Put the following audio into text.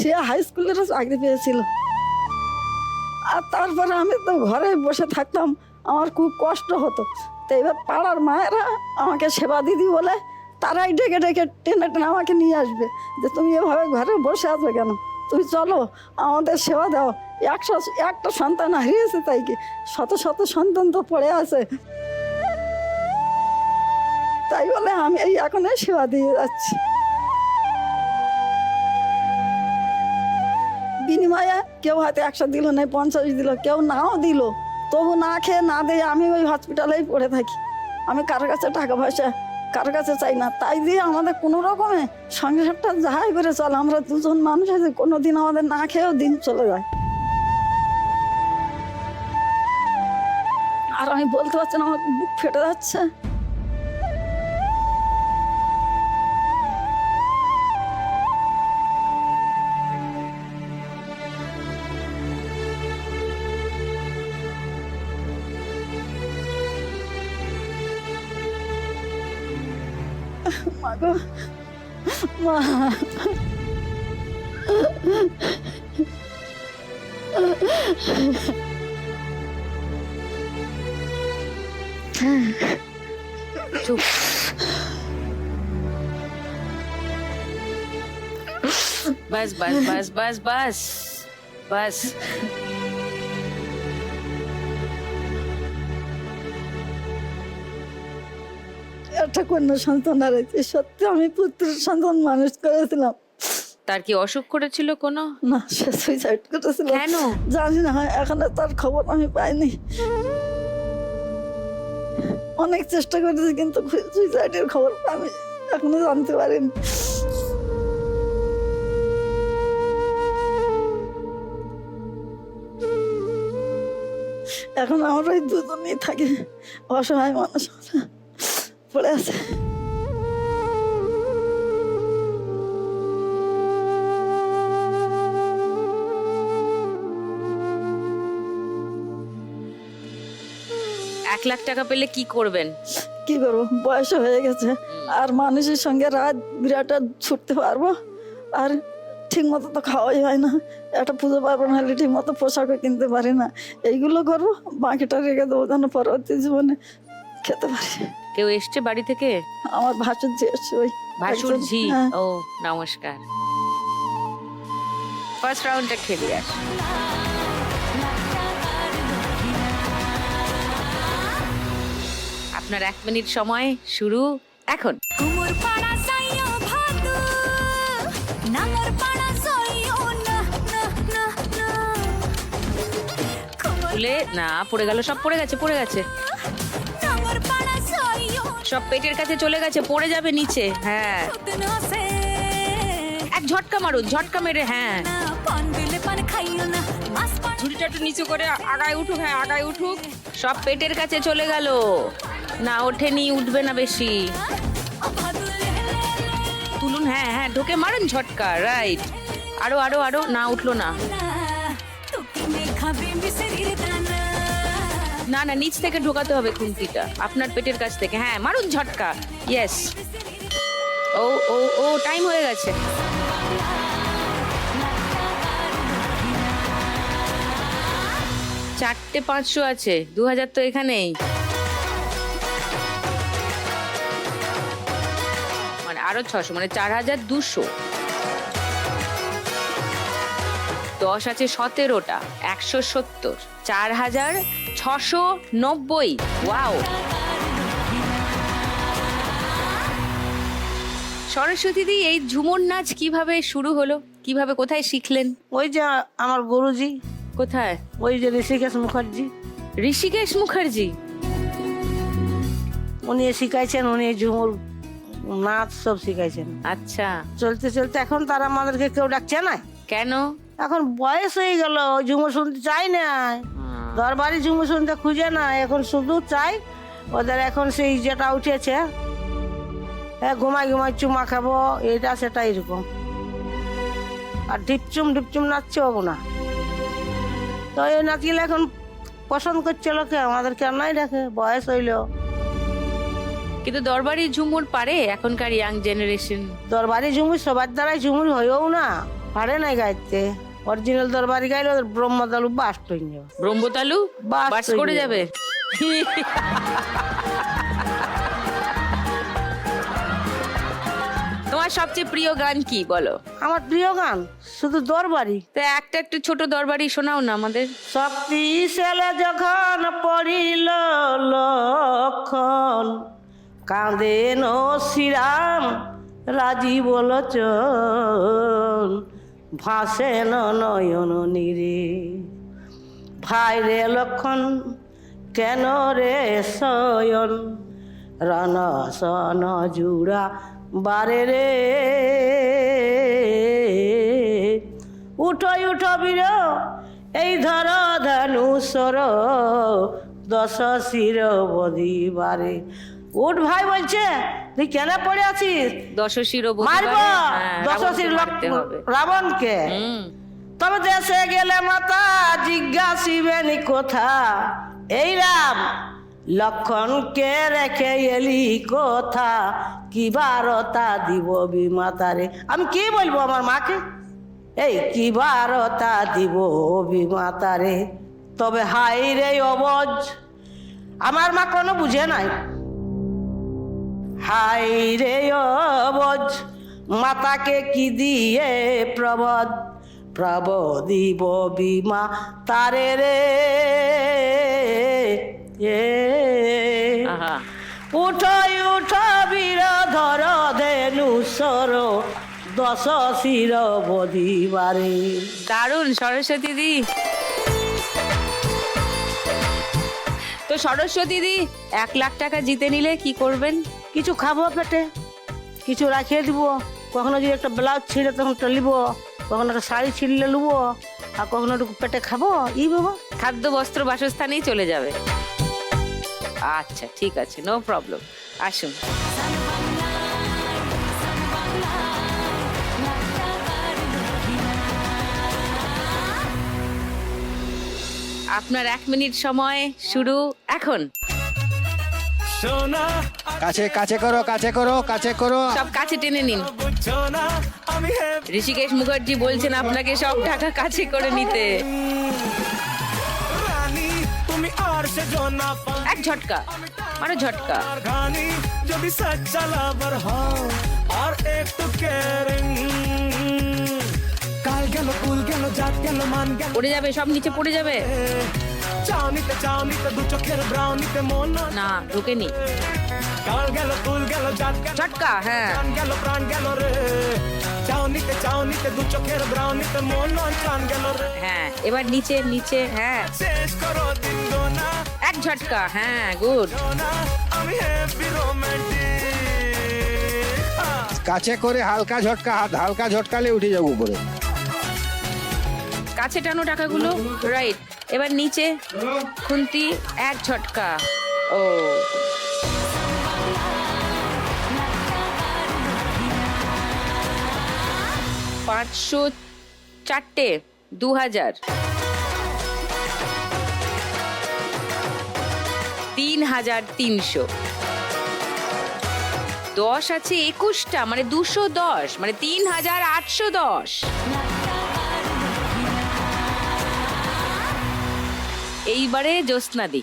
সে high স্কুলেরও চাকরি পেয়েছিল। আর তারপরে আমি তো ঘরে বসে থাকতাম, আমার খুব কষ্ট হতো। তো এবার পাড়ার মায়েরা আমাকে সেবা দিদি বলে তারাই ডেকে ডেকে টেনে টেনে আমাকে নিয়ে আসবে যে তুমি এভাবে ঘরে বসে আছো কেন, তুমি চলো আমাদের সেবা দাও। একটা সন্তান হারিয়েছে, তাই কি শত শত সন্তান তো পড়ে আছে। তাই বলে আমি এই এখন সেবা দিয়ে যাচ্ছি। বিনিময়ে কেউ হয়তো 100 দিল, না 50 দিল, কেউ নাও দিল, তবু না খেয়ে না দিয়ে আমি ওই হসপিটালেই পড়ে থাকি। আমি কারোর কাছে টাকা পয়সা কারোর কাছে চাই না, তাই দিয়ে আমাদের কোনো রকমে সংসারটা যাহাই করে চলে। আমরা দুজন মানুষ আছে, কোনোদিন আমাদের না খেয়েও দিন চলে যায়। আর আমি বলতে পারছি না, আমার বুক ফেটে যাচ্ছে। মা গো, মা। চুপ। বাস বাস বাস বাস বাস বাস। একটা কন্যা সন্তান হারাইছি, সত্যি আমি পুত্রের সন্তান মানুষ করেছিলাম। তার কি অসুখ করেছিল কোনো? না, সে সুইসাইড করেছিল। কেন? জানি না, এখনো তার খবর আমি পাইনি। অনেক চেষ্টা করেছি কিন্তু সুইসাইডের খবর আমি এখনো জানতে পারিনি। এখন আমরা ওই দুজনেই থাকি, অসহায় মানুষ পড়ে আছে। এক লাখ টাকা পেলে কি করবেন? কি করবো, বয়স হয়ে গেছে, আর মানুষের সঙ্গে রাত বিরাটা ছুটতে পারবো? আর ঠিক মতো তো খাওয়াই হয় না, একটা পুজো পার্বণ হলে ঠিক মতো পোশাকও কিনতে পারি না। এইগুলো করবো, বাকিটা রেখে দেবো যেন পরবর্তী জীবনে খেতে পারি। কেউ এসছে বাড়ি থেকে? আমার ভাসুর ঝি এসছে, ওই ভাসুর ঝি? হ্যাঁ। ও নমস্কার। ফার্স্ট রাউন্ডটা খেলি আস। আপনার 1 মিনিট সময় শুরু এখন। তুলে না, পড়ে গেল, সব পড়ে গেছে, পড়ে গেছে, সব পেটের কাছে চলে গেছে, পড়ে যাবে নিচে। হ্যাঁ, এক ঝটকা মারুন, ঝটকা মেরে। হ্যাঁ, ঝুড়িটা একটু নিচু করে আগায় উঠুক। হ্যাঁ, আগায় উঠুক, সব পেটের কাছে চলে গেল। না ওঠেনি, উঠবে না বেশি। তুলুন, হ্যাঁ হ্যাঁ, ঢোকে মারুন ঝটকা। রাইট, আরো আরো আরো। না, উঠলো না। না না, নিচ থেকে ঢোকাতে হবে খুন্তিটা, আপনার পেটের কাছ থেকে। হ্যাঁ, মারুন ঝটকা। ইয়েস। ও ও ও, টাইম হয়ে গেছে। চারটে 500 আছে, 2000 তো এখানেই। মানে আরো 600, মানে 4200। 10 আছে 17টা, 170, 4690। ওয়াও। সরস্বতী দি, এই ঝুমুর নাচ কিভাবে শুরু হলো, কিভাবে, কোথায় শিখলেন? ওই যে আমার গুরুজি, কোথায়? ওই যে ঋষিকেশ মুখার্জি, ঋষিকেশ মুখার্জি। উনি শিখাইছেন, উনি ঝুমুর নাচ সব শিখাইছেন। আচ্ছা, চলতে চলতে এখন তারা আমাদেরকে কেউ ডাকছে না। কেন? এখন বয়স হয়ে গেল, ওই ঝুমুর শুনতে চাই না, দরবারি ঝুমুর শুনতে খুঁজে না, এখন শুধু চাই ওদের এখন সেই যেটা উঠেছে, হ্যাঁ, ঘুমাই ঘুমাই চুমা খাবো, এটা সেটা এরকম। আর ঢিপচুম ঢিপচুম নাচছে ও না, তো এই নাচগুলো এখন পছন্দ করছে লোকে, আমাদের কেন নাই দেখে, বয়স হইলো। কিন্তু দরবারি ঝুমুর পারে এখনকার ইয়াং জেনারেশন? দরবারি ঝুমুর সবার দ্বারাই ঝুমুর হয়েও না। পারে নাই গাইতে। অরিজিনাল দরবারি গাইলে ওদের ব্রহ্মতালু বাস্ট হয়ে যাবে। ব্রহ্মতালু বাস বাস হয়ে করে যাবে। তোমার সবচেয়ে প্রিয় গান কি বলো? আমার প্রিয় গান শুধু দরবারি। তো একটা একটু ছোট দরবারি শোনাও না আমাদের। শক্তিশালে যখন পড়িল লক্ষণ, কাঁদেন শ্রীরাম রাজীব লোচন, ভাসেন নয়ন নীরে। ভাই রে লক্ষণ কেন রে শয়ন, রণ সন জুড়া বারে রে। উঠো উঠো বীর এই ধর ধনুসর, দশ শির বদিবারে। উঠ ভাই বলছে, তুই কেন পড়ে আছিস? দশশির মারব দশশির রাবণকে। তবে দেশে গেলে মাতা জিজ্ঞাসিবেন কথা, এই রাম লক্ষণকে রেখে এলি কথা, কি বারতা দিব বিমাতারে। আমি কি বলবো আমার মাকে, এই কি বারতা দিব বিমাতারে। তবে হাই রে অবজ, আমার মা কোনো বুঝে নাই। হাই রে অবজ, মাতাকে কি দিয়ে প্রবদ, প্রবদিব বিমা তারে রে। আহা, উঠো উঠো বীর ধর ধেনুসর, দশ শির বদিবারে। দারুণ সরস্বতী দি। তো সরস্বতী দি 1 লাখ টাকা জিতে নিলে কি করবেন? কিছু খাবো পেটে, কিছু রাখিয়ে দিব। কখনো যদি একটা ব্লাউজ ছিঁড়ে তখন একটা নিব, কখনো একটা শাড়ি ছিঁড়লে নেবো, আর কখনো একটু পেটে খাবো। ই বাবা, খাদ্য বস্ত্র বাসস্থানেই চলে যাবে। আচ্ছা ঠিক আছে, নো প্রবলেম, আসুন। আপনার 1 মিনিট সময় শুরু এখন। কাছে কাছে করো, কাছে করো, কাছে করো। সব কাছে টেনে নিন। ঋষিকেশ মুখার্জি বলছেন আপনাকে সব টাকা কাছে করে নিতে। এক ঝটকা, মানে ঝটকা। যদি সচ্চা লাভার হও আর একটু কেয়ারিং, কাল গেল কুল গেল জাত গেল মান গেল, পড়ে যাবে, সব নিচে পড়ে যাবে। চাও নিতে দু চোখের ব্রাউনিতে মন না, ঢোকেনি। কাল গেল কুল গেল জাত গেল ঝটকা, হ্যাঁ। প্রাণ গেল প্রাণ গেল রে। চাও নিতে দু চোখের ব্রাউনিতে মন প্রাণ গেল রে। হ্যাঁ, এবার নিচে নিচে, হ্যাঁ। শেষ করো দিন গোনা এক ঝটকা, হ্যাঁ, গুড। গোনা, আমি হ্যাপি রোমান্টিক। কাছে করে হালকা ঝটকা, হাত হালকা ঝটকালে উঠে যাবো উপরে। কাছে টানো টাকাগুলো, রাইট। এবার নিচে খুন্তি, এক ঝটকা। ও 504টে 2000, 3300, 10 আছে 21টা, মানে 210, মানে 3810। এইবারে জ্যোৎস্না দি।